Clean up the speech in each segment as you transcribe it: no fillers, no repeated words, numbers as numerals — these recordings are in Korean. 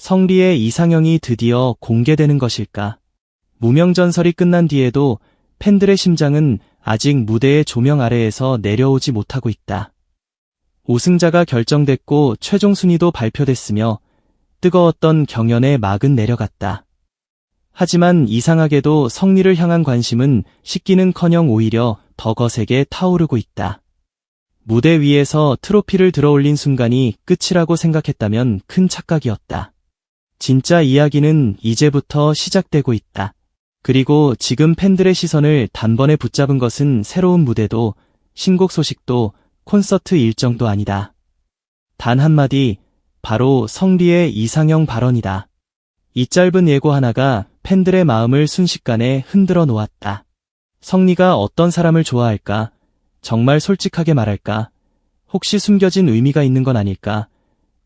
성리의 이상형이 드디어 공개되는 것일까? 무명전설이 끝난 뒤에도 팬들의 심장은 아직 무대의 조명 아래에서 내려오지 못하고 있다. 우승자가 결정됐고 최종 순위도 발표됐으며 뜨거웠던 경연의 막은 내려갔다. 하지만 이상하게도 성리를 향한 관심은 식기는커녕 오히려 더 거세게 타오르고 있다. 무대 위에서 트로피를 들어올린 순간이 끝이라고 생각했다면 큰 착각이었다. 진짜 이야기는 이제부터 시작되고 있다. 그리고 지금 팬들의 시선을 단번에 붙잡은 것은 새로운 무대도 신곡 소식도 콘서트 일정도 아니다. 단 한마디, 바로 성리의 이상형 발언이다. 이 짧은 예고 하나가 팬들의 마음을 순식간에 흔들어 놓았다. 성리가 어떤 사람을 좋아할까? 정말 솔직하게 말할까? 혹시 숨겨진 의미가 있는 건 아닐까?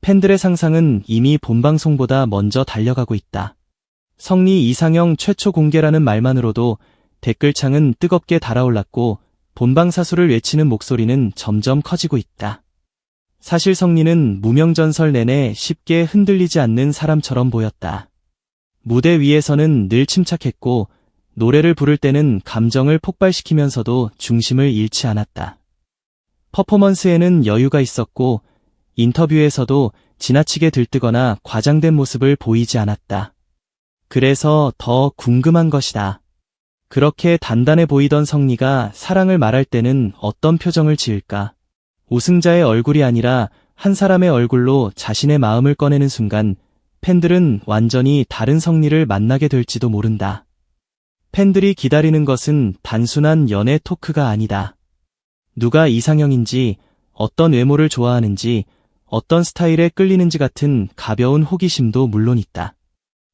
팬들의 상상은 이미 본방송보다 먼저 달려가고 있다. 성리 이상형 최초 공개라는 말만으로도 댓글창은 뜨겁게 달아올랐고 본방사수를 외치는 목소리는 점점 커지고 있다. 사실 성리는 무명전설 내내 쉽게 흔들리지 않는 사람처럼 보였다. 무대 위에서는 늘 침착했고 노래를 부를 때는 감정을 폭발시키면서도 중심을 잃지 않았다. 퍼포먼스에는 여유가 있었고 인터뷰에서도 지나치게 들뜨거나 과장된 모습을 보이지 않았다. 그래서 더 궁금한 것이다. 그렇게 단단해 보이던 성리가 사랑을 말할 때는 어떤 표정을 지을까? 우승자의 얼굴이 아니라 한 사람의 얼굴로 자신의 마음을 꺼내는 순간 팬들은 완전히 다른 성리를 만나게 될지도 모른다. 팬들이 기다리는 것은 단순한 연애 토크가 아니다. 누가 이상형인지, 어떤 외모를 좋아하는지, 어떤 스타일에 끌리는지 같은 가벼운 호기심도 물론 있다.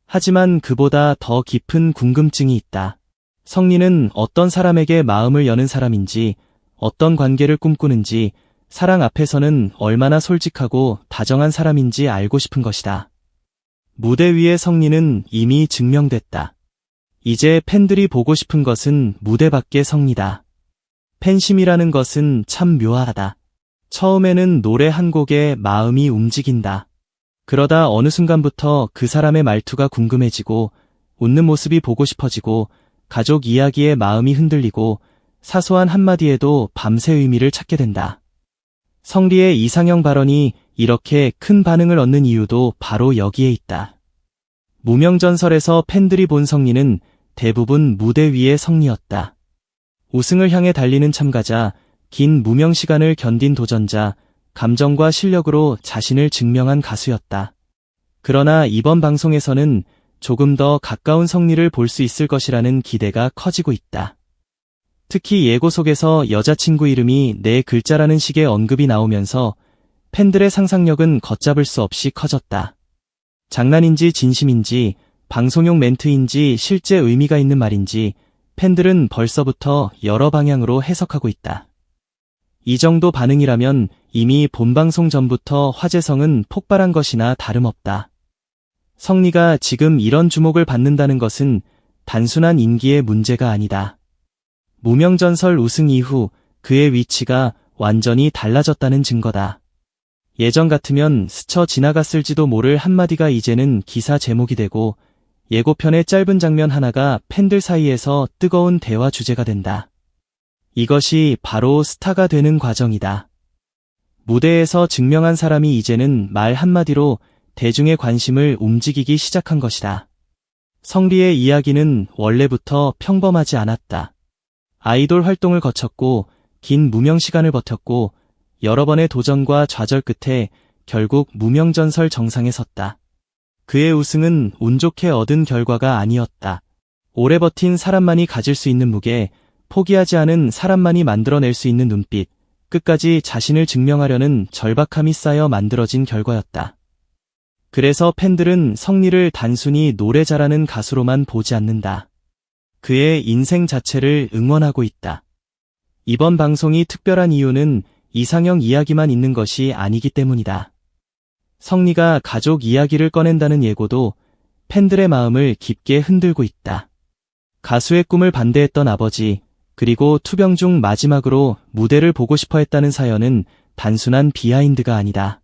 하지만 그보다 더 깊은 궁금증이 있다. 성리는 어떤 사람에게 마음을 여는 사람인지, 어떤 관계를 꿈꾸는지, 사랑 앞에서는 얼마나 솔직하고 다정한 사람인지 알고 싶은 것이다. 무대 위의 성리는 이미 증명됐다. 이제 팬들이 보고 싶은 것은 무대 밖의 성리다. 팬심이라는 것은 참 묘하다. 처음에는 노래 한 곡에 마음이 움직인다. 그러다 어느 순간부터 그 사람의 말투가 궁금해지고 웃는 모습이 보고 싶어지고 가족 이야기에 마음이 흔들리고 사소한 한마디에도 밤새 의미를 찾게 된다. 성리의 이상형 발언이 이렇게 큰 반응을 얻는 이유도 바로 여기에 있다. 무명전설에서 팬들이 본 성리는 대부분 무대 위의 성리였다. 우승을 향해 달리는 참가자, 긴 무명 시간을 견딘 도전자, 감정과 실력으로 자신을 증명한 가수였다. 그러나 이번 방송에서는 조금 더 가까운 성리를 볼 수 있을 것이라는 기대가 커지고 있다. 특히 예고 속에서 여자친구 이름이 4글자라는 식의 언급이 나오면서 팬들의 상상력은 걷잡을 수 없이 커졌다. 장난인지 진심인지, 방송용 멘트인지 실제 의미가 있는 말인지 팬들은 벌써부터 여러 방향으로 해석하고 있다. 이 정도 반응이라면 이미 본방송 전부터 화제성은 폭발한 것이나 다름없다. 성리가 지금 이런 주목을 받는다는 것은 단순한 인기의 문제가 아니다. 무명전설 우승 이후 그의 위치가 완전히 달라졌다는 증거다. 예전 같으면 스쳐 지나갔을지도 모를 한마디가 이제는 기사 제목이 되고 예고편의 짧은 장면 하나가 팬들 사이에서 뜨거운 대화 주제가 된다. 이것이 바로 스타가 되는 과정이다. 무대에서 증명한 사람이 이제는 말 한마디로 대중의 관심을 움직이기 시작한 것이다. 성리의 이야기는 원래부터 평범하지 않았다. 아이돌 활동을 거쳤고 긴 무명 시간을 버텼고 여러 번의 도전과 좌절 끝에 결국 무명전설 정상에 섰다. 그의 우승은 운 좋게 얻은 결과가 아니었다. 오래 버틴 사람만이 가질 수 있는 무게, 포기하지 않은 사람만이 만들어낼 수 있는 눈빛, 끝까지 자신을 증명하려는 절박함이 쌓여 만들어진 결과였다. 그래서 팬들은 성리를 단순히 노래 잘하는 가수로만 보지 않는다. 그의 인생 자체를 응원하고 있다. 이번 방송이 특별한 이유는 이상형 이야기만 있는 것이 아니기 때문이다. 성리가 가족 이야기를 꺼낸다는 예고도 팬들의 마음을 깊게 흔들고 있다. 가수의 꿈을 반대했던 아버지, 그리고 투병 중 마지막으로 무대를 보고 싶어 했다는 사연은 단순한 비하인드가 아니다.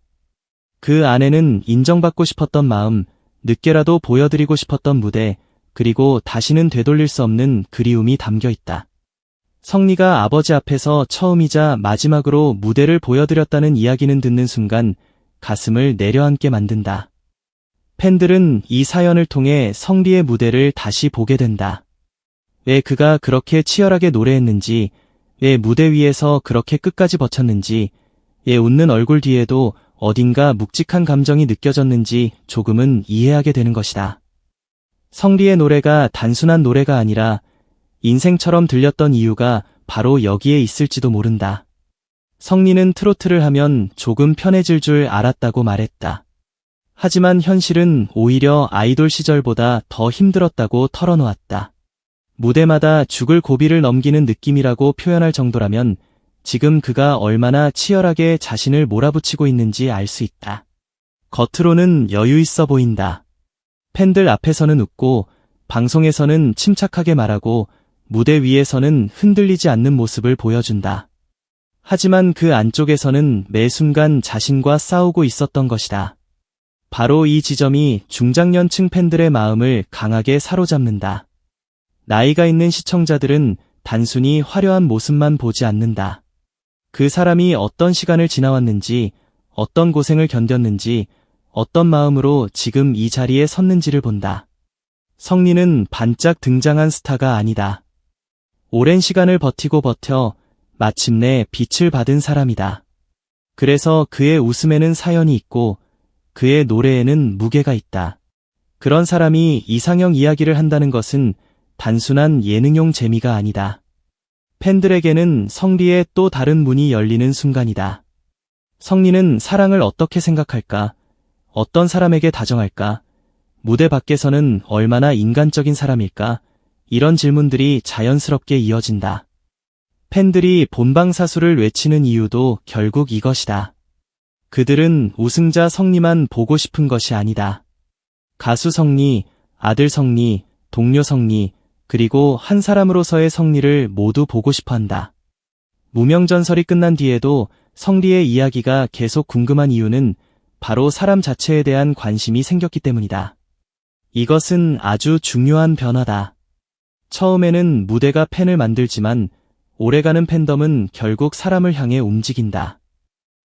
그 안에는 인정받고 싶었던 마음, 늦게라도 보여드리고 싶었던 무대, 그리고 다시는 되돌릴 수 없는 그리움이 담겨 있다. 성리가 아버지 앞에서 처음이자 마지막으로 무대를 보여드렸다는 이야기는 듣는 순간 가슴을 내려앉게 만든다. 팬들은 이 사연을 통해 성리의 무대를 다시 보게 된다. 왜 그가 그렇게 치열하게 노래했는지, 왜 무대 위에서 그렇게 끝까지 버텼는지, 왜 웃는 얼굴 뒤에도 어딘가 묵직한 감정이 느껴졌는지 조금은 이해하게 되는 것이다. 성리의 노래가 단순한 노래가 아니라 인생처럼 들렸던 이유가 바로 여기에 있을지도 모른다. 성리는 트로트를 하면 조금 편해질 줄 알았다고 말했다. 하지만 현실은 오히려 아이돌 시절보다 더 힘들었다고 털어놓았다. 무대마다 죽을 고비를 넘기는 느낌이라고 표현할 정도라면 지금 그가 얼마나 치열하게 자신을 몰아붙이고 있는지 알 수 있다. 겉으로는 여유 있어 보인다. 팬들 앞에서는 웃고 방송에서는 침착하게 말하고 무대 위에서는 흔들리지 않는 모습을 보여준다. 하지만 그 안쪽에서는 매 순간 자신과 싸우고 있었던 것이다. 바로 이 지점이 중장년층 팬들의 마음을 강하게 사로잡는다. 나이가 있는 시청자들은 단순히 화려한 모습만 보지 않는다. 그 사람이 어떤 시간을 지나왔는지, 어떤 고생을 견뎠는지, 어떤 마음으로 지금 이 자리에 섰는지를 본다. 성리는 반짝 등장한 스타가 아니다. 오랜 시간을 버티고 버텨 마침내 빛을 받은 사람이다. 그래서 그의 웃음에는 사연이 있고 그의 노래에는 무게가 있다. 그런 사람이 이상형 이야기를 한다는 것은 단순한 예능용 재미가 아니다. 팬들에게는 성리의 또 다른 문이 열리는 순간이다. 성리는 사랑을 어떻게 생각할까? 어떤 사람에게 다정할까? 무대 밖에서는 얼마나 인간적인 사람일까? 이런 질문들이 자연스럽게 이어진다. 팬들이 본방사수를 외치는 이유도 결국 이것이다. 그들은 우승자 성리만 보고 싶은 것이 아니다. 가수 성리, 아들 성리, 동료 성리, 그리고 한 사람으로서의 성리를 모두 보고 싶어 한다. 무명전설이 끝난 뒤에도 성리의 이야기가 계속 궁금한 이유는 바로 사람 자체에 대한 관심이 생겼기 때문이다. 이것은 아주 중요한 변화다. 처음에는 무대가 팬을 만들지만 오래가는 팬덤은 결국 사람을 향해 움직인다.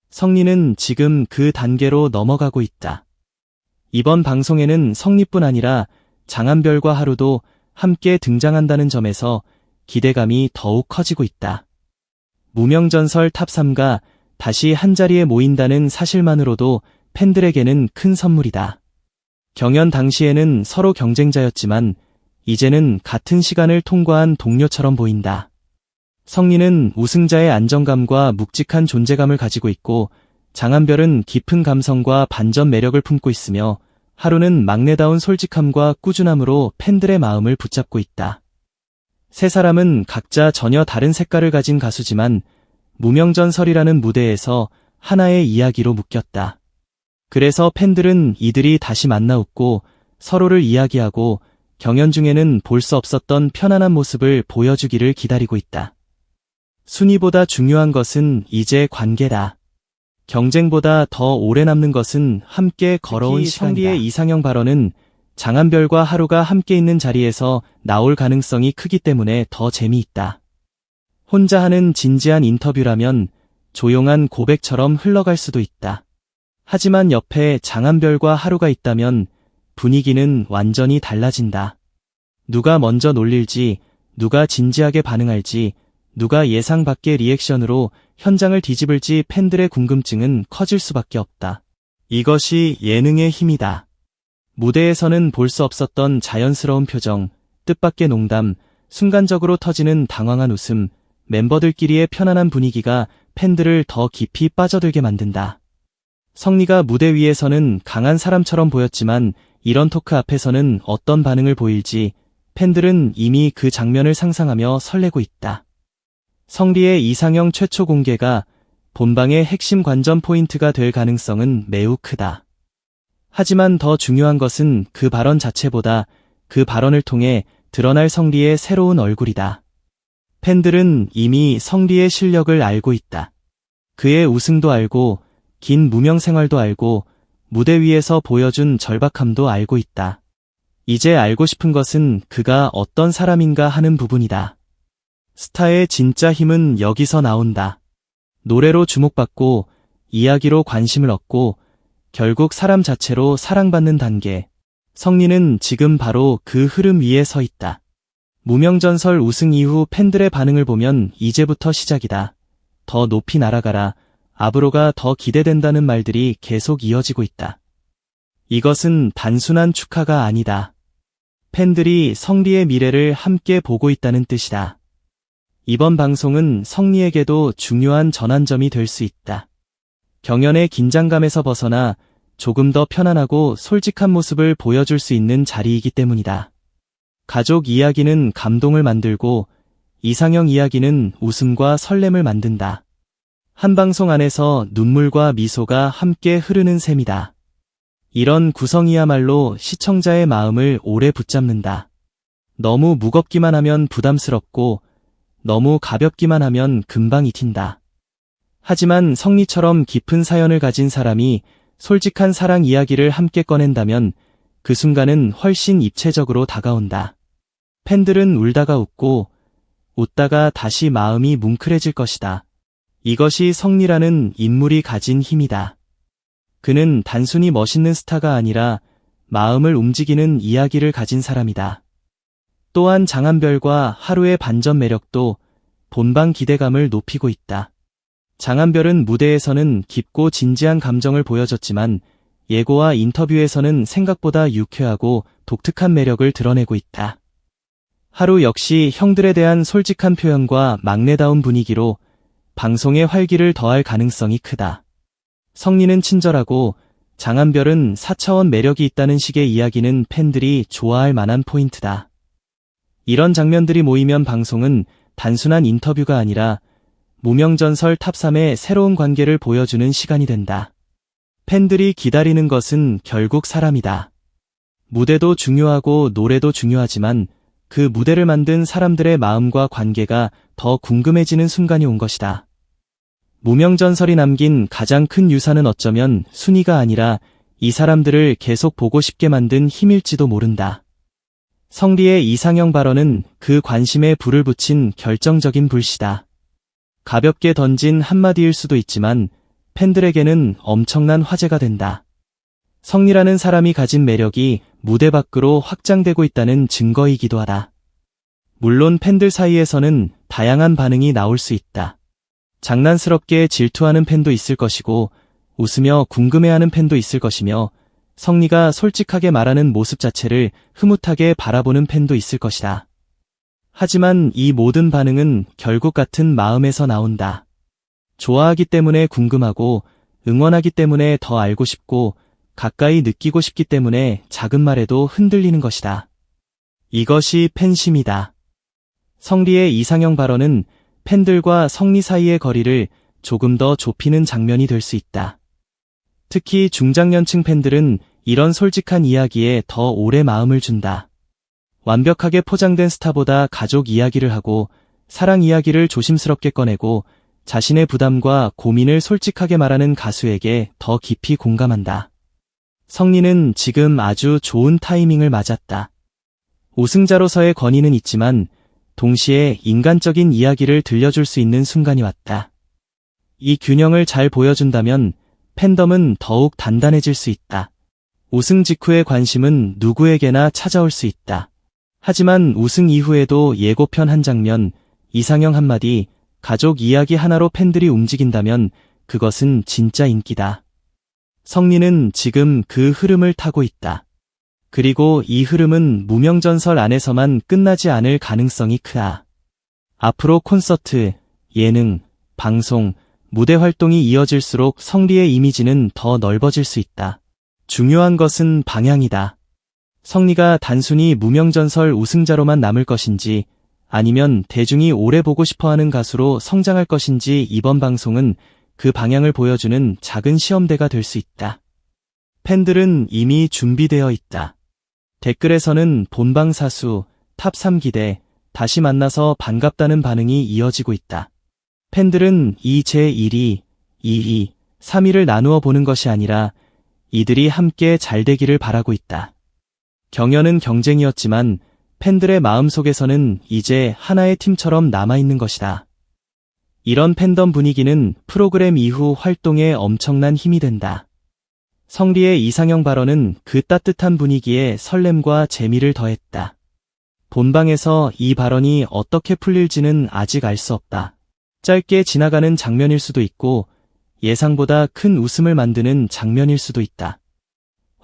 성리는 지금 그 단계로 넘어가고 있다. 이번 방송에는 성리뿐 아니라 장한별과 하루도 함께 등장한다는 점에서 기대감이 더욱 커지고 있다. 무명전설 탑3가 다시 한자리에 모인다는 사실만으로도 팬들에게는 큰 선물이다. 경연 당시에는 서로 경쟁자였지만 이제는 같은 시간을 통과한 동료처럼 보인다. 성리는 우승자의 안정감과 묵직한 존재감을 가지고 있고 장한별은 깊은 감성과 반전 매력을 품고 있으며 하루는 막내다운 솔직함과 꾸준함으로 팬들의 마음을 붙잡고 있다. 세 사람은 각자 전혀 다른 색깔을 가진 가수지만 무명전설이라는 무대에서 하나의 이야기로 묶였다. 그래서 팬들은 이들이 다시 만나 웃고 서로를 이야기하고 경연 중에는 볼 수 없었던 편안한 모습을 보여주기를 기다리고 있다. 순위보다 중요한 것은 이제 관계다. 경쟁보다 더 오래 남는 것은 함께 걸어온 시간이다. 성리의 이상형 발언은 장한별과 하루가 함께 있는 자리에서 나올 가능성이 크기 때문에 더 재미있다. 혼자 하는 진지한 인터뷰라면 조용한 고백처럼 흘러갈 수도 있다. 하지만 옆에 장한별과 하루가 있다면 분위기는 완전히 달라진다. 누가 먼저 놀릴지, 누가 진지하게 반응할지, 누가 예상 밖의 리액션으로 현장을 뒤집을지 팬들의 궁금증은 커질 수밖에 없다. 이것이 예능의 힘이다. 무대에서는 볼 수 없었던 자연스러운 표정, 뜻밖의 농담, 순간적으로 터지는 당황한 웃음, 멤버들끼리의 편안한 분위기가 팬들을 더 깊이 빠져들게 만든다. 성리가 무대 위에서는 강한 사람처럼 보였지만 이런 토크 앞에서는 어떤 반응을 보일지 팬들은 이미 그 장면을 상상하며 설레고 있다. 성리의 이상형 최초 공개가 본방의 핵심 관전 포인트가 될 가능성은 매우 크다. 하지만 더 중요한 것은 그 발언 자체보다 그 발언을 통해 드러날 성리의 새로운 얼굴이다. 팬들은 이미 성리의 실력을 알고 있다. 그의 우승도 알고 긴 무명 생활도 알고 무대 위에서 보여준 절박함도 알고 있다. 이제 알고 싶은 것은 그가 어떤 사람인가 하는 부분이다. 스타의 진짜 힘은 여기서 나온다. 노래로 주목받고, 이야기로 관심을 얻고, 결국 사람 자체로 사랑받는 단계. 성리는 지금 바로 그 흐름 위에 서 있다. 무명전설 우승 이후 팬들의 반응을 보면 이제부터 시작이다. 더 높이 날아가라. 앞으로가 더 기대된다는 말들이 계속 이어지고 있다. 이것은 단순한 축하가 아니다. 팬들이 성리의 미래를 함께 보고 있다는 뜻이다. 이번 방송은 성리에게도 중요한 전환점이 될 수 있다. 경연의 긴장감에서 벗어나 조금 더 편안하고 솔직한 모습을 보여줄 수 있는 자리이기 때문이다. 가족 이야기는 감동을 만들고 이상형 이야기는 웃음과 설렘을 만든다. 한 방송 안에서 눈물과 미소가 함께 흐르는 셈이다. 이런 구성이야말로 시청자의 마음을 오래 붙잡는다. 너무 무겁기만 하면 부담스럽고 너무 가볍기만 하면 금방 잊힌다. 하지만 성리처럼 깊은 사연을 가진 사람이 솔직한 사랑 이야기를 함께 꺼낸다면 그 순간은 훨씬 입체적으로 다가온다. 팬들은 울다가 웃고 웃다가 다시 마음이 뭉클해질 것이다. 이것이 성리라는 인물이 가진 힘이다. 그는 단순히 멋있는 스타가 아니라 마음을 움직이는 이야기를 가진 사람이다. 또한 장한별과 하루의 반전 매력도 본방 기대감을 높이고 있다. 장한별은 무대에서는 깊고 진지한 감정을 보여줬지만 예고와 인터뷰에서는 생각보다 유쾌하고 독특한 매력을 드러내고 있다. 하루 역시 형들에 대한 솔직한 표현과 막내다운 분위기로 방송의 활기를 더할 가능성이 크다. 성리는 친절하고 장한별은 4차원 매력이 있다는 식의 이야기는 팬들이 좋아할 만한 포인트다. 이런 장면들이 모이면 방송은 단순한 인터뷰가 아니라 무명전설 탑3의 새로운 관계를 보여주는 시간이 된다. 팬들이 기다리는 것은 결국 사람이다. 무대도 중요하고 노래도 중요하지만 그 무대를 만든 사람들의 마음과 관계가 더 궁금해지는 순간이 온 것이다. 무명전설이 남긴 가장 큰 유산은 어쩌면 순위가 아니라 이 사람들을 계속 보고 싶게 만든 힘일지도 모른다. 성리의 이상형 발언은 그 관심에 불을 붙인 결정적인 불씨다. 가볍게 던진 한마디일 수도 있지만 팬들에게는 엄청난 화제가 된다. 성리라는 사람이 가진 매력이 무대 밖으로 확장되고 있다는 증거이기도 하다. 물론 팬들 사이에서는 다양한 반응이 나올 수 있다. 장난스럽게 질투하는 팬도 있을 것이고 웃으며 궁금해하는 팬도 있을 것이며 성리가 솔직하게 말하는 모습 자체를 흐뭇하게 바라보는 팬도 있을 것이다. 하지만 이 모든 반응은 결국 같은 마음에서 나온다. 좋아하기 때문에 궁금하고 응원하기 때문에 더 알고 싶고 가까이 느끼고 싶기 때문에 작은 말에도 흔들리는 것이다. 이것이 팬심이다. 성리의 이상형 발언은 팬들과 성리 사이의 거리를 조금 더 좁히는 장면이 될 수 있다. 특히 중장년층 팬들은 이런 솔직한 이야기에 더 오래 마음을 준다. 완벽하게 포장된 스타보다 가족 이야기를 하고 사랑 이야기를 조심스럽게 꺼내고 자신의 부담과 고민을 솔직하게 말하는 가수에게 더 깊이 공감한다. 성리는 지금 아주 좋은 타이밍을 맞았다. 우승자로서의 권위는 있지만 동시에 인간적인 이야기를 들려줄 수 있는 순간이 왔다. 이 균형을 잘 보여준다면 팬덤은 더욱 단단해질 수 있다. 우승 직후의 관심은 누구에게나 찾아올 수 있다. 하지만 우승 이후에도 예고편 한 장면, 이상형 한마디, 가족 이야기 하나로 팬들이 움직인다면 그것은 진짜 인기다. 성리는 지금 그 흐름을 타고 있다. 그리고 이 흐름은 무명전설 안에서만 끝나지 않을 가능성이 크다. 앞으로 콘서트, 예능, 방송, 무대 활동이 이어질수록 성리의 이미지는 더 넓어질 수 있다. 중요한 것은 방향이다. 성리가 단순히 무명전설 우승자로만 남을 것인지 아니면 대중이 오래 보고 싶어하는 가수로 성장할 것인지 이번 방송은 그 방향을 보여주는 작은 시험대가 될 수 있다. 팬들은 이미 준비되어 있다. 댓글에서는 본방사수, 탑3 기대, 다시 만나서 반갑다는 반응이 이어지고 있다. 팬들은 이 제1위, 2위, 3위를 나누어 보는 것이 아니라 이들이 함께 잘 되기를 바라고 있다. 경연은 경쟁이었지만 팬들의 마음속에서는 이제 하나의 팀처럼 남아있는 것이다. 이런 팬덤 분위기는 프로그램 이후 활동에 엄청난 힘이 된다. 성리의 이상형 발언은 그 따뜻한 분위기에 설렘과 재미를 더했다. 본방에서 이 발언이 어떻게 풀릴지는 아직 알 수 없다. 짧게 지나가는 장면일 수도 있고 예상보다 큰 웃음을 만드는 장면일 수도 있다.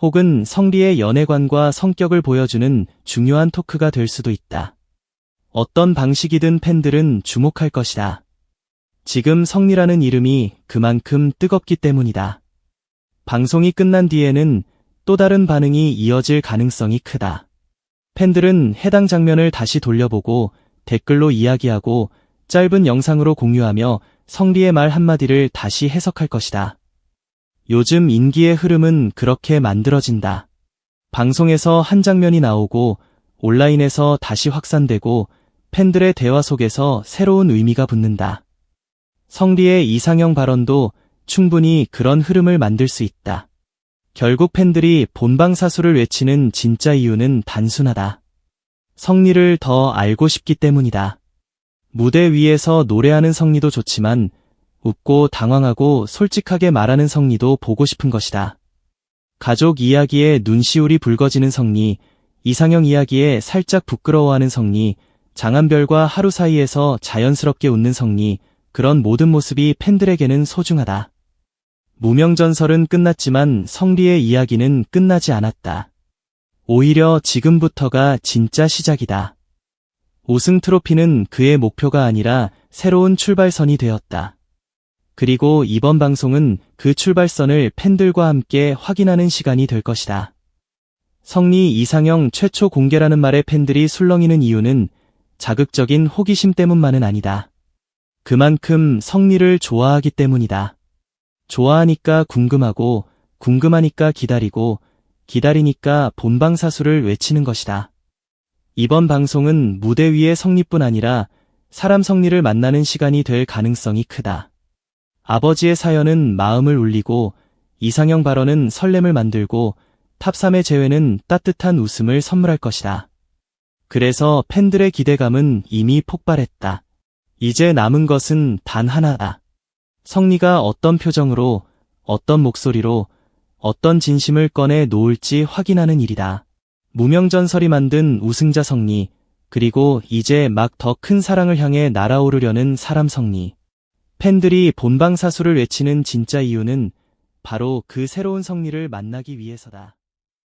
혹은 성리의 연애관과 성격을 보여주는 중요한 토크가 될 수도 있다. 어떤 방식이든 팬들은 주목할 것이다. 지금 성리라는 이름이 그만큼 뜨겁기 때문이다. 방송이 끝난 뒤에는 또 다른 반응이 이어질 가능성이 크다. 팬들은 해당 장면을 다시 돌려보고 댓글로 이야기하고 짧은 영상으로 공유하며 성리의 말 한마디를 다시 해석할 것이다. 요즘 인기의 흐름은 그렇게 만들어진다. 방송에서 한 장면이 나오고 온라인에서 다시 확산되고 팬들의 대화 속에서 새로운 의미가 붙는다. 성리의 이상형 발언도 충분히 그런 흐름을 만들 수 있다. 결국 팬들이 본방사수를 외치는 진짜 이유는 단순하다. 성리를 더 알고 싶기 때문이다. 무대 위에서 노래하는 성리도 좋지만 웃고 당황하고 솔직하게 말하는 성리도 보고 싶은 것이다. 가족 이야기에 눈시울이 붉어지는 성리, 이상형 이야기에 살짝 부끄러워하는 성리, 장한별과 하루 사이에서 자연스럽게 웃는 성리, 그런 모든 모습이 팬들에게는 소중하다. 무명전설은 끝났지만 성리의 이야기는 끝나지 않았다. 오히려 지금부터가 진짜 시작이다. 우승 트로피는 그의 목표가 아니라 새로운 출발선이 되었다. 그리고 이번 방송은 그 출발선을 팬들과 함께 확인하는 시간이 될 것이다. 성리 이상형 최초 공개라는 말에 팬들이 술렁이는 이유는 자극적인 호기심 때문만은 아니다. 그만큼 성리를 좋아하기 때문이다. 좋아하니까 궁금하고, 궁금하니까 기다리고, 기다리니까 본방사수를 외치는 것이다. 이번 방송은 무대 위의 성리뿐 아니라 사람 성리를 만나는 시간이 될 가능성이 크다. 아버지의 사연은 마음을 울리고, 이상형 발언은 설렘을 만들고, 탑3의 재회는 따뜻한 웃음을 선물할 것이다. 그래서 팬들의 기대감은 이미 폭발했다. 이제 남은 것은 단 하나다. 성리가 어떤 표정으로, 어떤 목소리로, 어떤 진심을 꺼내 놓을지 확인하는 일이다. 무명전설이 만든 우승자 성리, 그리고 이제 막 더 큰 사랑을 향해 날아오르려는 사람 성리. 팬들이 본방사수를 외치는 진짜 이유는 바로 그 새로운 성리를 만나기 위해서다.